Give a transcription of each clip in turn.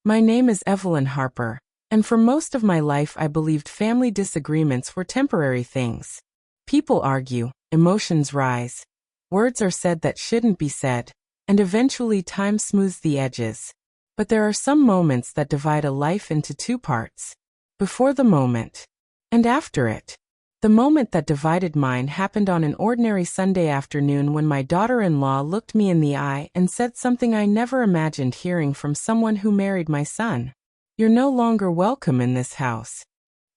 My name is Evelyn Harper, and for most of my life I believed family disagreements were temporary things. People argue, emotions rise, words are said that shouldn't be said, and eventually time smooths the edges. But there are some moments that divide a life into two parts. Before the moment, and after it. The moment that divided mine happened on an ordinary Sunday afternoon when my daughter-in-law looked me in the eye and said something I never imagined hearing from someone who married my son. "You're no longer welcome in this house."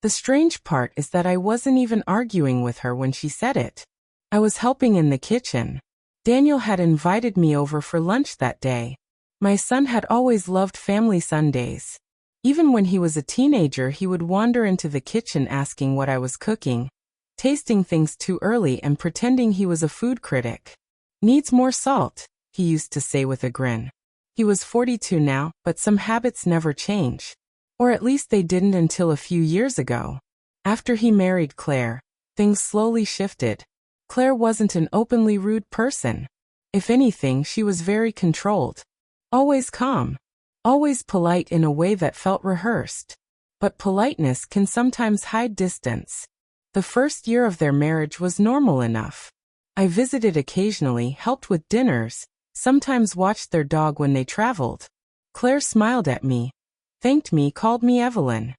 The strange part is that I wasn't even arguing with her when she said it. I was helping in the kitchen. Daniel had invited me over for lunch that day. My son had always loved family Sundays. Even when he was a teenager, he would wander into the kitchen asking what I was cooking, tasting things too early and pretending he was a food critic. "Needs more salt," he used to say with a grin. He was 42 now, but some habits never change. Or at least they didn't until a few years ago. After he married Claire, things slowly shifted. Claire wasn't an openly rude person. If anything, she was very controlled. Always calm. Always polite in a way that felt rehearsed. But politeness can sometimes hide distance. The first year of their marriage was normal enough. I visited occasionally, helped with dinners, sometimes watched their dog when they traveled. Claire smiled at me, thanked me, called me Evelyn.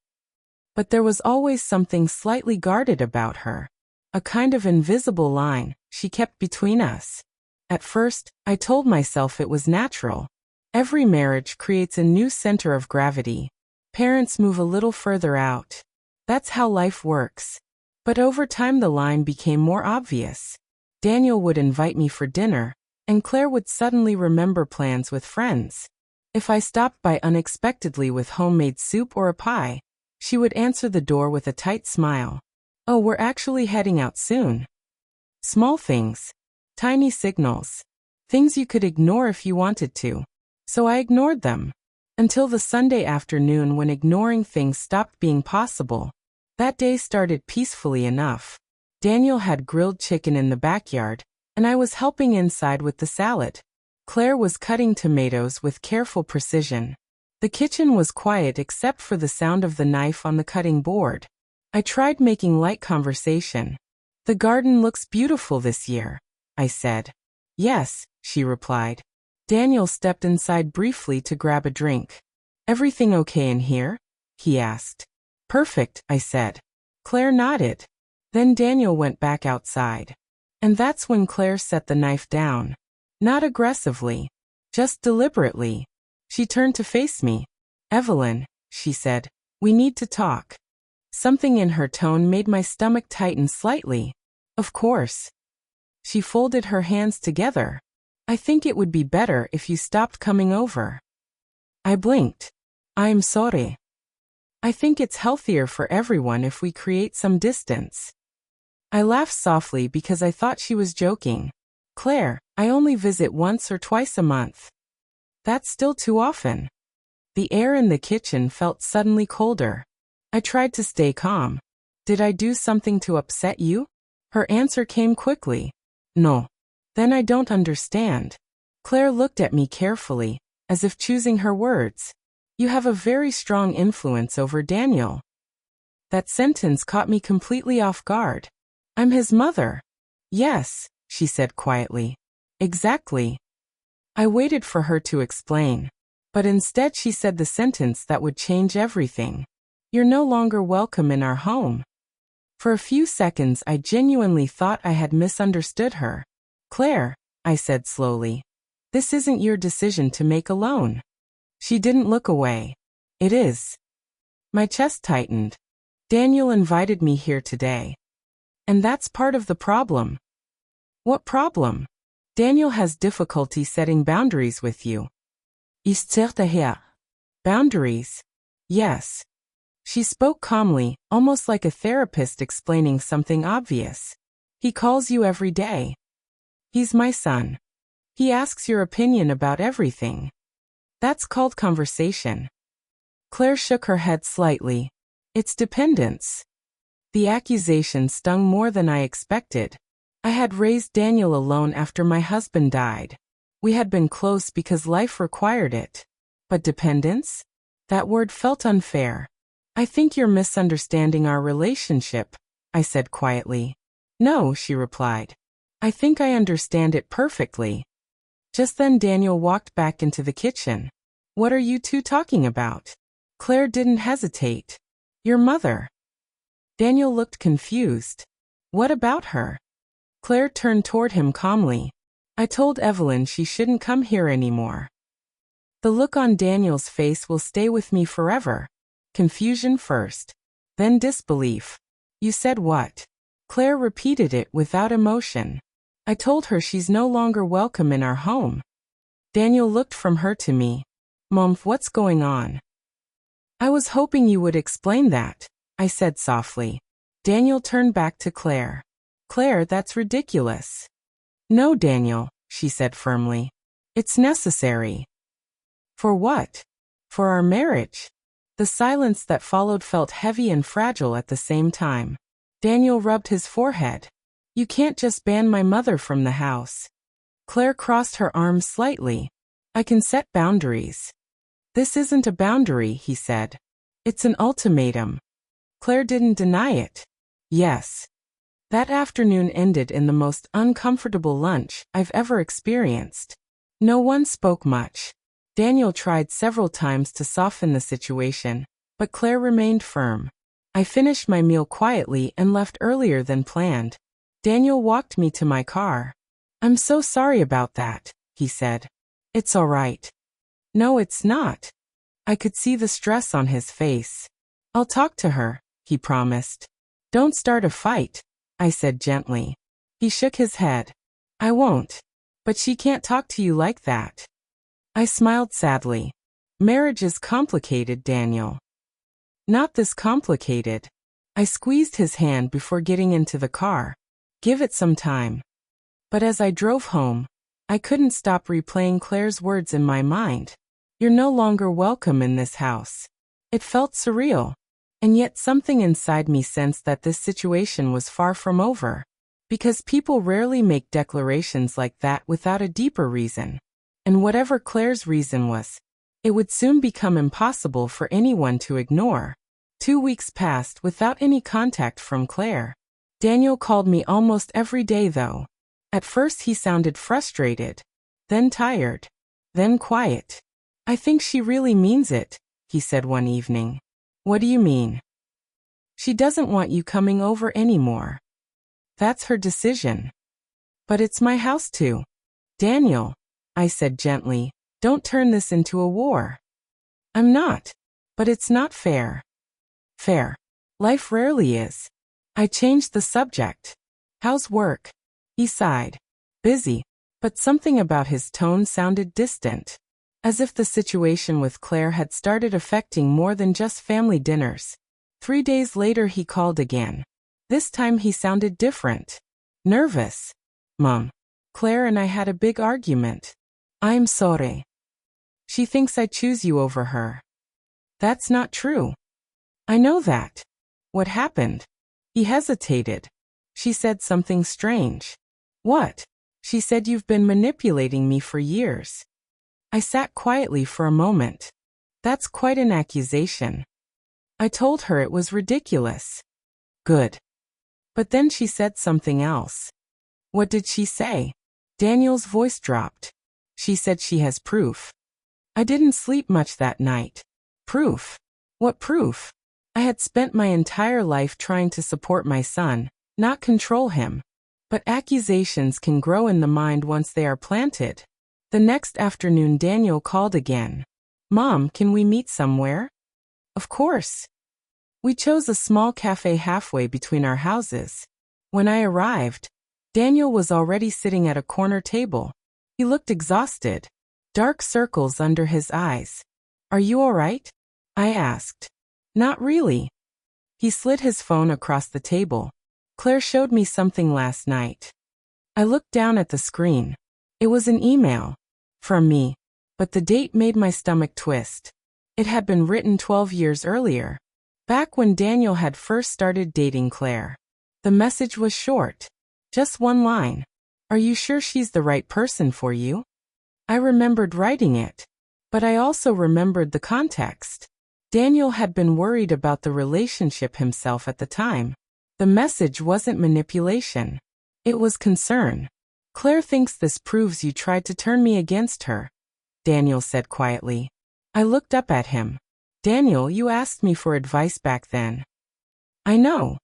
But there was always something slightly guarded about her. A kind of invisible line she kept between us. At first, I told myself it was natural. Every marriage creates a new center of gravity. Parents move a little further out. That's how life works. But over time the line became more obvious. Daniel would invite me for dinner, and Claire would suddenly remember plans with friends. If I stopped by unexpectedly with homemade soup or a pie, she would answer the door with a tight smile. "Oh, we're actually heading out soon." Small things. Tiny signals. Things you could ignore if you wanted to. So I ignored them. Until the Sunday afternoon when ignoring things stopped being possible. That day started peacefully enough. Daniel had grilled chicken in the backyard, and I was helping inside with the salad. Claire was cutting tomatoes with careful precision. The kitchen was quiet except for the sound of the knife on the cutting board. I tried making light conversation. "The garden looks beautiful this year," I said. "Yes," she replied. Daniel stepped inside briefly to grab a drink. "Everything okay in here?" he asked. "Perfect," I said. Claire nodded. Then Daniel went back outside. And that's when Claire set the knife down. Not aggressively. Just deliberately. She turned to face me. "Evelyn," she said, "we need to talk." Something in her tone made my stomach tighten slightly. "Of course." She folded her hands together. "I think it would be better if you stopped coming over." I blinked. "I'm sorry. I think it's healthier for everyone if we create some distance." I laughed softly because I thought she was joking. "Claire, I only visit once or twice a month." "That's still too often." The air in the kitchen felt suddenly colder. I tried to stay calm. "Did I do something to upset you?" Her answer came quickly. "No." "Then I don't understand." Claire looked at me carefully, as if choosing her words. "You have a very strong influence over Daniel." That sentence caught me completely off guard. "I'm his mother." "Yes," she said quietly. "Exactly." I waited for her to explain. But instead she said the sentence that would change everything. "You're no longer welcome in our home." For a few seconds I genuinely thought I had misunderstood her. "Claire," I said slowly, "this isn't your decision to make alone." She didn't look away. "It is." My chest tightened. "Daniel invited me here today. And that's part of the problem." "What problem?" "Daniel has difficulty setting boundaries with you." "Ist her?" "Boundaries?" "Yes." She spoke calmly, almost like a therapist explaining something obvious. "He calls you every day. He's my son. He asks your opinion about everything. That's called conversation." Claire shook her head slightly. "It's dependence." The accusation stung more than I expected. I had raised Daniel alone after my husband died. We had been close because life required it. But dependence? That word felt unfair. I think you're misunderstanding our relationship, I said quietly. No, she replied. I think I understand it perfectly. Just then Daniel walked back into the kitchen. What are you two talking about? Claire didn't hesitate. Your mother. Daniel looked confused. What about her? Claire turned toward him calmly. I told Evelyn she shouldn't come here anymore. The look on Daniel's face will stay with me forever. Confusion first. Then disbelief. You said what? Claire repeated it without emotion. I told her she's no longer welcome in our home. Daniel looked from her to me. Mom, what's going on? I was hoping you would explain that, I said softly. Daniel turned back to Claire. Claire, that's ridiculous. No, Daniel, she said firmly. It's necessary. For what? For our marriage. The silence that followed felt heavy and fragile at the same time. Daniel rubbed his forehead. You can't just ban my mother from the house. Claire crossed her arms slightly. I can set boundaries. This isn't a boundary, he said. It's an ultimatum. Claire didn't deny it. Yes. That afternoon ended in the most uncomfortable lunch I've ever experienced. No one spoke much. Daniel tried several times to soften the situation, but Claire remained firm. I finished my meal quietly and left earlier than planned. Daniel walked me to my car. I'm so sorry about that, he said. It's all right. No, it's not. I could see the stress on his face. I'll talk to her, he promised. Don't start a fight, I said gently. He shook his head. I won't. But she can't talk to you like that. I smiled sadly. Marriage is complicated, Daniel. Not this complicated. I squeezed his hand before getting into the car. Give it some time. But as I drove home, I couldn't stop replaying Claire's words in my mind. You're no longer welcome in this house. It felt surreal. And yet something inside me sensed that this situation was far from over. Because people rarely make declarations like that without a deeper reason. And whatever Claire's reason was, it would soon become impossible for anyone to ignore. 2 weeks passed without any contact from Claire. Daniel called me almost every day though. At first he sounded frustrated, then tired, then quiet. I think she really means it, he said one evening. What do you mean? She doesn't want you coming over anymore. That's her decision. But it's my house too. Daniel, I said gently, don't turn this into a war. I'm not. But it's not fair. Fair. Life rarely is. I changed the subject. How's work? He sighed. Busy. But something about his tone sounded distant. As if the situation with Claire had started affecting more than just family dinners. 3 days later he called again. This time he sounded different. Nervous. Mom. Claire and I had a big argument. I'm sorry. She thinks I choose you over her. That's not true. I know that. What happened? He hesitated. She said something strange. What? She said you've been manipulating me for years. I sat quietly for a moment. That's quite an accusation. I told her it was ridiculous. Good. But then she said something else. What did she say? Daniel's voice dropped. She said she has proof. I didn't sleep much that night. Proof? What proof? I had spent my entire life trying to support my son, not control him. But accusations can grow in the mind once they are planted. The next afternoon Daniel called again. Mom, can we meet somewhere? Of course. We chose a small cafe halfway between our houses. When I arrived, Daniel was already sitting at a corner table. He looked exhausted. Dark circles under his eyes. Are you all right? I asked. Not really. He slid his phone across the table. Claire showed me something last night. I looked down at the screen. It was an email. From me. But the date made my stomach twist. It had been written 12 years earlier. Back when Daniel had first started dating Claire. The message was short. Just one line. Are you sure she's the right person for you? I remembered writing it. But I also remembered the context. Daniel had been worried about the relationship himself at the time. The message wasn't manipulation. It was concern. Claire thinks this proves you tried to turn me against her, Daniel said quietly. I looked up at him. Daniel, you asked me for advice back then. I know.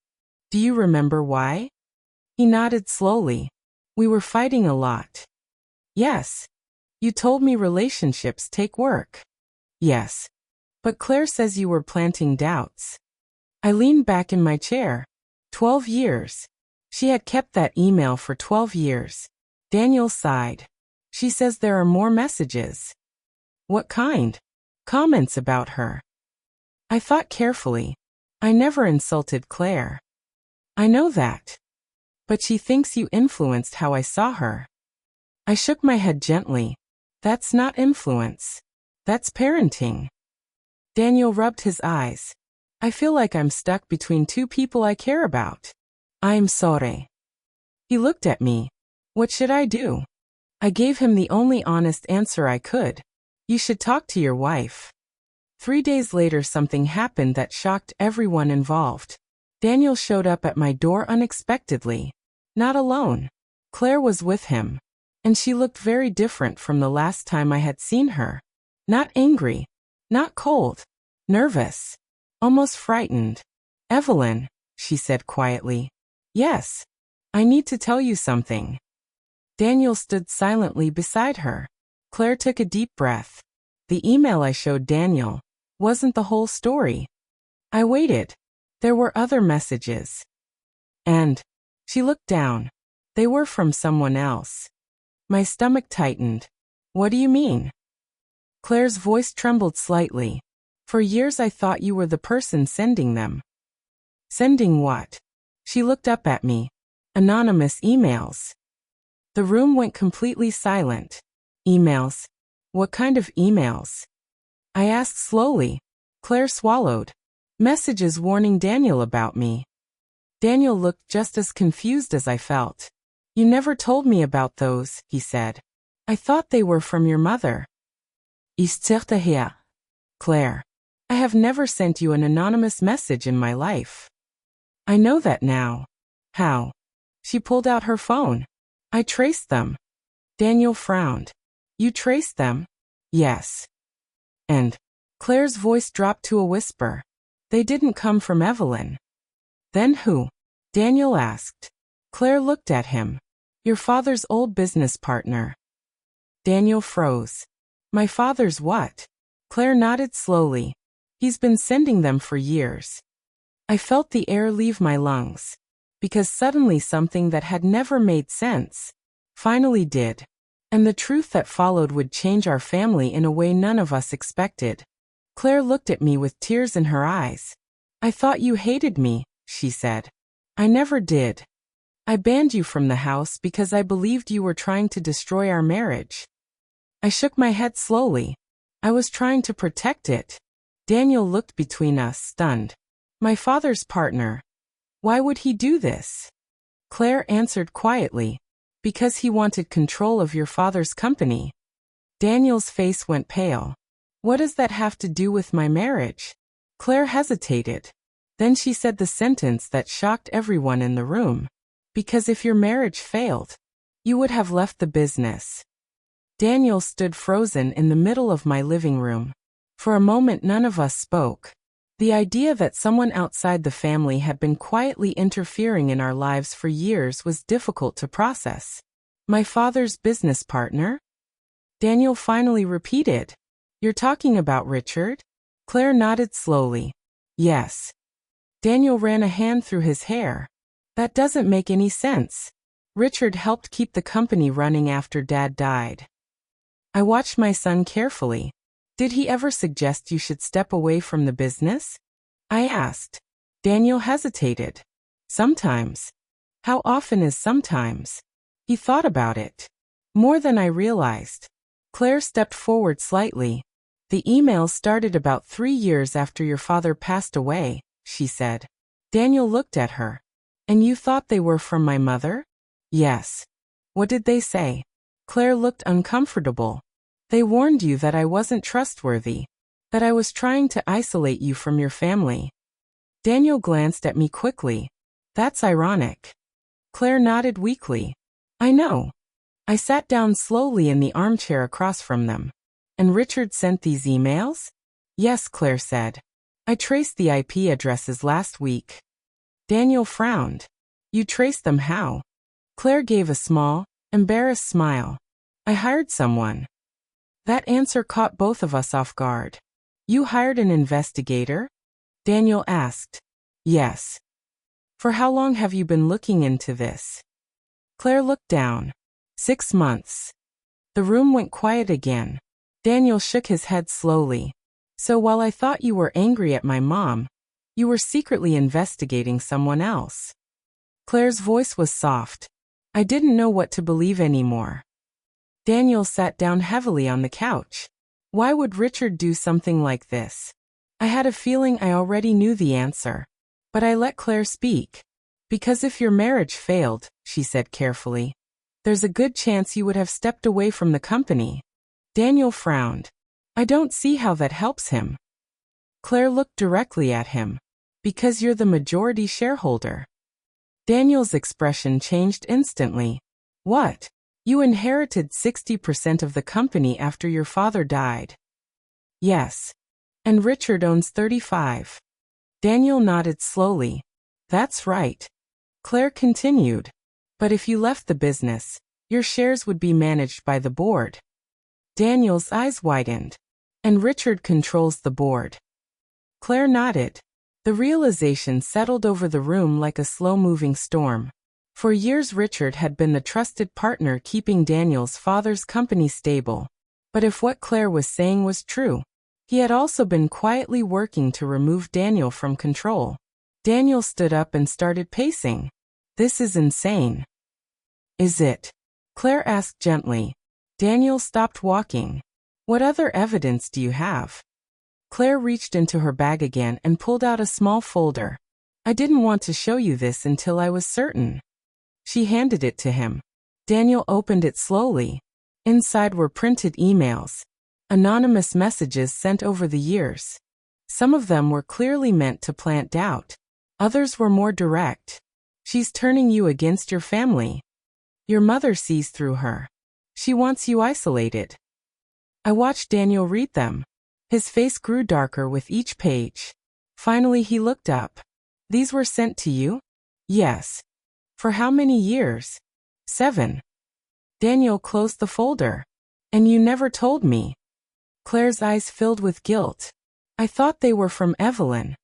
Do you remember why? He nodded slowly. We were fighting a lot. Yes. You told me relationships take work. Yes. But Claire says you were planting doubts. I leaned back in my chair. 12 years. She had kept that email for 12 years. Daniel sighed. She says there are more messages. What kind? Comments about her. I thought carefully. I never insulted Claire. I know that. But she thinks you influenced how I saw her. I shook my head gently. That's not influence. That's parenting. Daniel rubbed his eyes. I feel like I'm stuck between two people I care about. I'm sorry. He looked at me. What should I do? I gave him the only honest answer I could. You should talk to your wife. 3 days later, something happened that shocked everyone involved. Daniel showed up at my door unexpectedly. Not alone. Claire was with him. And she looked very different from the last time I had seen her. Not angry. Not cold. Nervous. Almost frightened. Evelyn, she said quietly. Yes. I need to tell you something. Daniel stood silently beside her. Claire took a deep breath. The email I showed Daniel wasn't the whole story. I waited. There were other messages. And she looked down. They were from someone else. My stomach tightened. What do you mean? Claire's voice trembled slightly. For years I thought you were the person sending them. Sending what? She looked up at me. Anonymous emails. The room went completely silent. Emails? What kind of emails? I asked slowly. Claire swallowed. Messages warning Daniel about me. Daniel looked just as confused as I felt. You never told me about those, he said. I thought they were from your mother. Ist her. Claire. I have never sent you an anonymous message in my life. I know that now. How? She pulled out her phone. I traced them. Daniel frowned. You traced them? Yes. And Claire's voice dropped to a whisper. They didn't come from Evelyn. Then who? Daniel asked. Claire looked at him. Your father's old business partner. Daniel froze. My father's what? Claire nodded slowly. He's been sending them for years. I felt the air leave my lungs. Because suddenly something that had never made sense finally did. And the truth that followed would change our family in a way none of us expected. Claire looked at me with tears in her eyes. I thought you hated me, she said. I never did. I banned you from the house because I believed you were trying to destroy our marriage. I shook my head slowly. I was trying to protect it. Daniel looked between us, stunned. My father's partner. Why would he do this? Claire answered quietly. Because he wanted control of your father's company. Daniel's face went pale. What does that have to do with my marriage? Claire hesitated. Then she said the sentence that shocked everyone in the room. Because if your marriage failed, you would have left the business. Daniel stood frozen in the middle of my living room. For a moment none of us spoke. The idea that someone outside the family had been quietly interfering in our lives for years was difficult to process. My father's business partner? Daniel finally repeated. You're talking about Richard? Claire nodded slowly. Yes. Daniel ran a hand through his hair. That doesn't make any sense. Richard helped keep the company running after Dad died. I watched my son carefully. Did he ever suggest you should step away from the business? I asked. Daniel hesitated. Sometimes. How often is sometimes? He thought about it. More than I realized. Claire stepped forward slightly. The email started about 3 years after your father passed away, she said. Daniel looked at her. And you thought they were from my mother? Yes. What did they say? Claire looked uncomfortable. They warned you that I wasn't trustworthy. That I was trying to isolate you from your family. Daniel glanced at me quickly. That's ironic. Claire nodded weakly. I know. I sat down slowly in the armchair across from them. And Richard sent these emails? Yes, Claire said. I traced the IP addresses last week. Daniel frowned. You traced them how? Claire gave a small, embarrassed smile. I hired someone. That answer caught both of us off guard. You hired an investigator? Daniel asked. Yes. For how long have you been looking into this? Claire looked down. 6 months. The room went quiet again. Daniel shook his head slowly. So while I thought you were angry at my mom, you were secretly investigating someone else. Claire's voice was soft. I didn't know what to believe anymore. Daniel sat down heavily on the couch. Why would Richard do something like this? I had a feeling I already knew the answer. But I let Claire speak. Because if your marriage failed, she said carefully, there's a good chance you would have stepped away from the company. Daniel frowned. I don't see how that helps him. Claire looked directly at him. Because you're the majority shareholder. Daniel's expression changed instantly. What? You inherited 60% of the company after your father died. Yes. And Richard owns 35. Daniel nodded slowly. That's right. Claire continued. But if you left the business, your shares would be managed by the board. Daniel's eyes widened. And Richard controls the board. Claire nodded. The realization settled over the room like a slow-moving storm. For years Richard had been the trusted partner keeping Daniel's father's company stable. But if what Claire was saying was true, he had also been quietly working to remove Daniel from control. Daniel stood up and started pacing. This is insane. Is it? Claire asked gently. Daniel stopped walking. What other evidence do you have? Claire reached into her bag again and pulled out a small folder. I didn't want to show you this until I was certain. She handed it to him. Daniel opened it slowly. Inside were printed emails. Anonymous messages sent over the years. Some of them were clearly meant to plant doubt. Others were more direct. She's turning you against your family. Your mother sees through her. She wants you isolated. I watched Daniel read them. His face grew darker with each page. Finally he looked up. These were sent to you? Yes. For how many years? 7. Daniel closed the folder. And you never told me. Claire's eyes filled with guilt. I thought they were from Evelyn.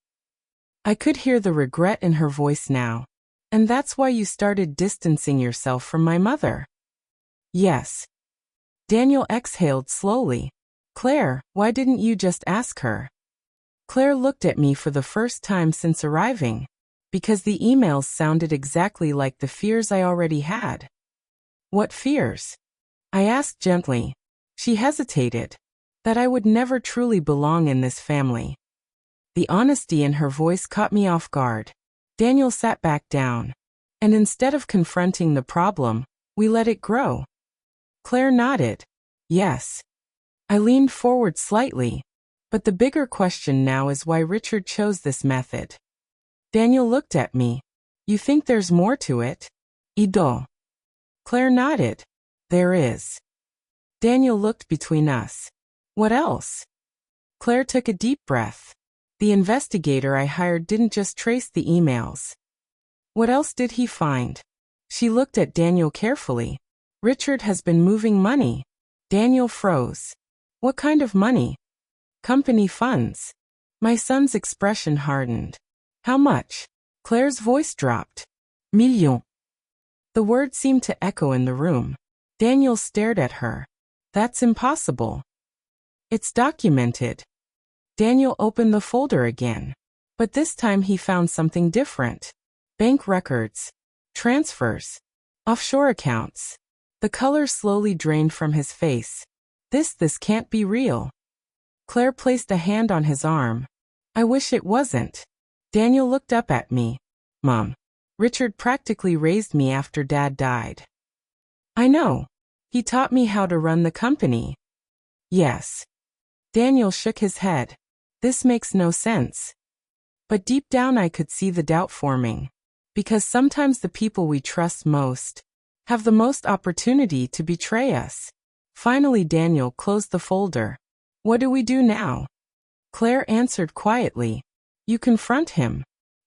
I could hear the regret in her voice now. And that's why you started distancing yourself from my mother. Yes. Daniel exhaled slowly. Claire, why didn't you just ask her? Claire looked at me for the first time since arriving. Because the emails sounded exactly like the fears I already had. What fears? I asked gently. She hesitated. That I would never truly belong in this family. The honesty in her voice caught me off guard. Daniel sat back down. And instead of confronting the problem, we let it grow. Claire nodded. Yes. I leaned forward slightly. But the bigger question now is why Richard chose this method. Daniel looked at me. You think there's more to it? Ido. Claire nodded. There is. Daniel looked between us. What else? Claire took a deep breath. The investigator I hired didn't just trace the emails. What else did he find? She looked at Daniel carefully. Richard has been moving money. Daniel froze. What kind of money? Company funds. My son's expression hardened. How much? Claire's voice dropped. Million. The word seemed to echo in the room. Daniel stared at her. That's impossible. It's documented. Daniel opened the folder again. But this time he found something different. Bank records. Transfers. Offshore accounts. The color slowly drained from his face. This can't be real. Claire placed a hand on his arm. I wish it wasn't. Daniel looked up at me. Mom. Richard practically raised me after Dad died. I know. He taught me how to run the company. Yes. Daniel shook his head. This makes no sense. But deep down I could see the doubt forming. Because sometimes the people we trust most have the most opportunity to betray us. Finally Daniel closed the folder. What do we do now? Claire answered quietly. You confront him.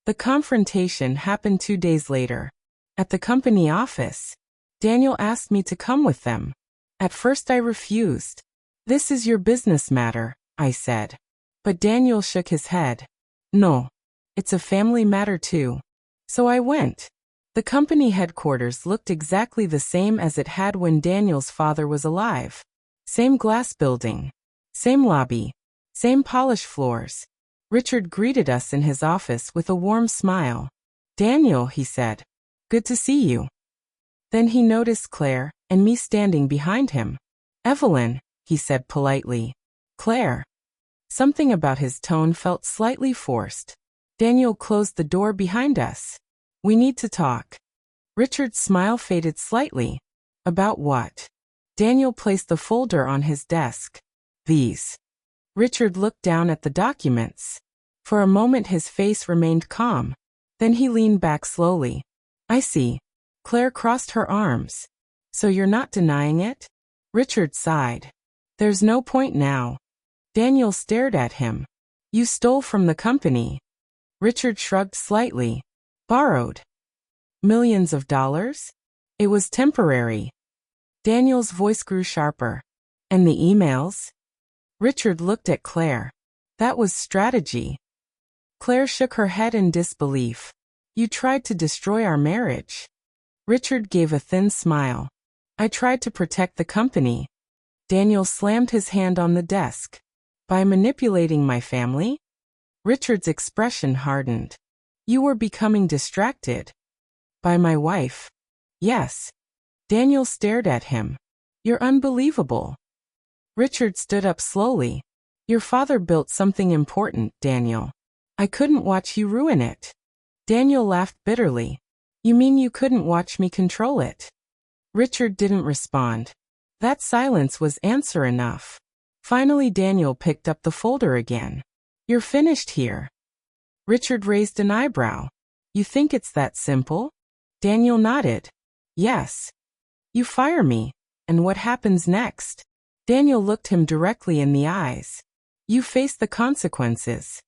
The confrontation happened 2 days later. At the company office. Daniel asked me to come with them. At first I refused. This is your business matter, I said. But Daniel shook his head. No. It's a family matter too. So I went. The company headquarters looked exactly the same as it had when Daniel's father was alive. Same glass building. Same lobby. Same polished floors. Richard greeted us in his office with a warm smile. Daniel, he said. Good to see you. Then he noticed Claire and me standing behind him. Evelyn, he said politely. Claire. Something about his tone felt slightly forced. Daniel closed the door behind us. We need to talk. Richard's smile faded slightly. About what? Daniel placed the folder on his desk. These. Richard looked down at the documents. For a moment his face remained calm. Then he leaned back slowly. I see. Claire crossed her arms. So you're not denying it? Richard sighed. There's no point now. Daniel stared at him. You stole from the company. Richard shrugged slightly. Borrowed. Millions of dollars? It was temporary. Daniel's voice grew sharper. And the emails? Richard looked at Claire. That was strategy. Claire shook her head in disbelief. You tried to destroy our marriage. Richard gave a thin smile. I tried to protect the company. Daniel slammed his hand on the desk. By manipulating my family? Richard's expression hardened. You were becoming distracted. By my wife? Yes. Daniel stared at him. You're unbelievable. Richard stood up slowly. Your father built something important, Daniel. I couldn't watch you ruin it. Daniel laughed bitterly. You mean you couldn't watch me control it? Richard didn't respond. That silence was answer enough. Finally Daniel picked up the folder again. You're finished here. Richard raised an eyebrow. You think it's that simple? Daniel nodded. Yes. You fire me. And what happens next? Daniel looked him directly in the eyes. You face the consequences.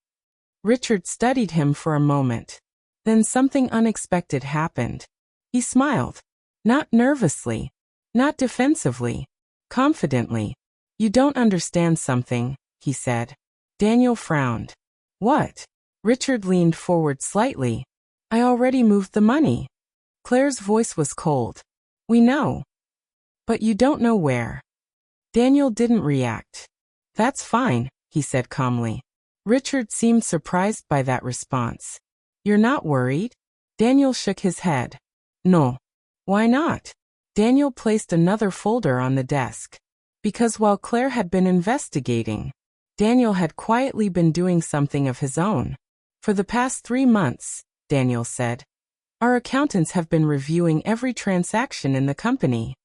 Richard studied him for a moment. Then something unexpected happened. He smiled. Not nervously. Not defensively. Confidently. You don't understand something, he said. Daniel frowned. What? Richard leaned forward slightly. I already moved the money. Claire's voice was cold. We know. But you don't know where. Daniel didn't react. That's fine, he said calmly. Richard seemed surprised by that response. You're not worried? Daniel shook his head. No. Why not? Daniel placed another folder on the desk. Because while Claire had been investigating, Daniel had quietly been doing something of his own. For the past 3 months, Daniel said, our accountants have been reviewing every transaction in the company.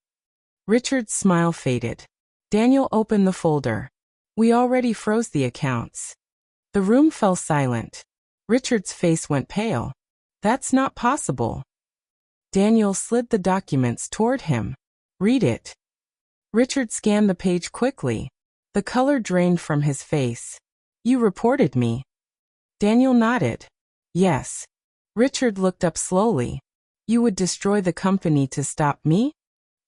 Richard's smile faded. Daniel opened the folder. We already froze the accounts. The room fell silent. Richard's face went pale. That's not possible. Daniel slid the documents toward him. Read it. Richard scanned the page quickly. The color drained from his face. You reported me. Daniel nodded. Yes. Richard looked up slowly. You would destroy the company to stop me?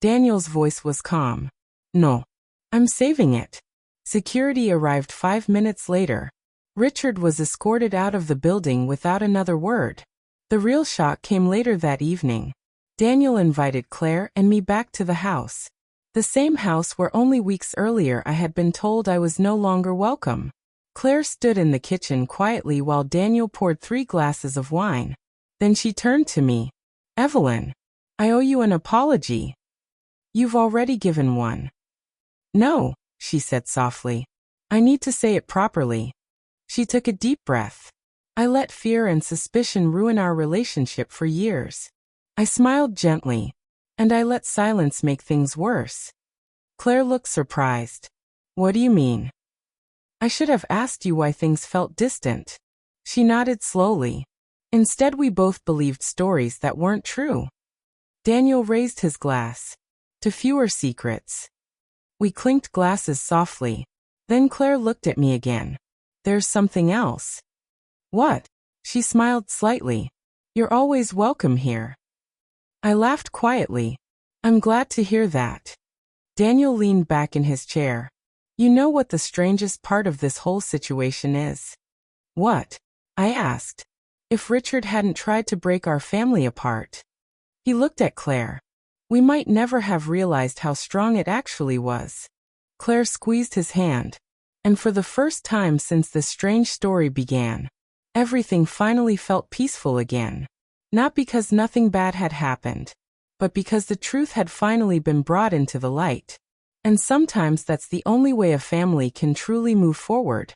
Daniel's voice was calm. No. I'm saving it. Security arrived 5 minutes later. Richard was escorted out of the building without another word. The real shock came later that evening. Daniel invited Claire and me back to the house. The same house where only weeks earlier I had been told I was no longer welcome. Claire stood in the kitchen quietly while Daniel poured 3 glasses of wine. Then she turned to me. Evelyn, I owe you an apology. You've already given one. No, she said softly. I need to say it properly. She took a deep breath. I let fear and suspicion ruin our relationship for years. I smiled gently. And I let silence make things worse. Claire looked surprised. What do you mean? I should have asked you why things felt distant. She nodded slowly. Instead, we both believed stories that weren't true. Daniel raised his glass. To fewer secrets. We clinked glasses softly. Then Claire looked at me again. There's something else. What? She smiled slightly. You're always welcome here. I laughed quietly. I'm glad to hear that. Daniel leaned back in his chair. You know what the strangest part of this whole situation is? What? I asked. If Richard hadn't tried to break our family apart. He looked at Claire. We might never have realized how strong it actually was. Claire squeezed his hand. And for the first time since this strange story began, everything finally felt peaceful again. Not because nothing bad had happened, but because the truth had finally been brought into the light. And sometimes that's the only way a family can truly move forward.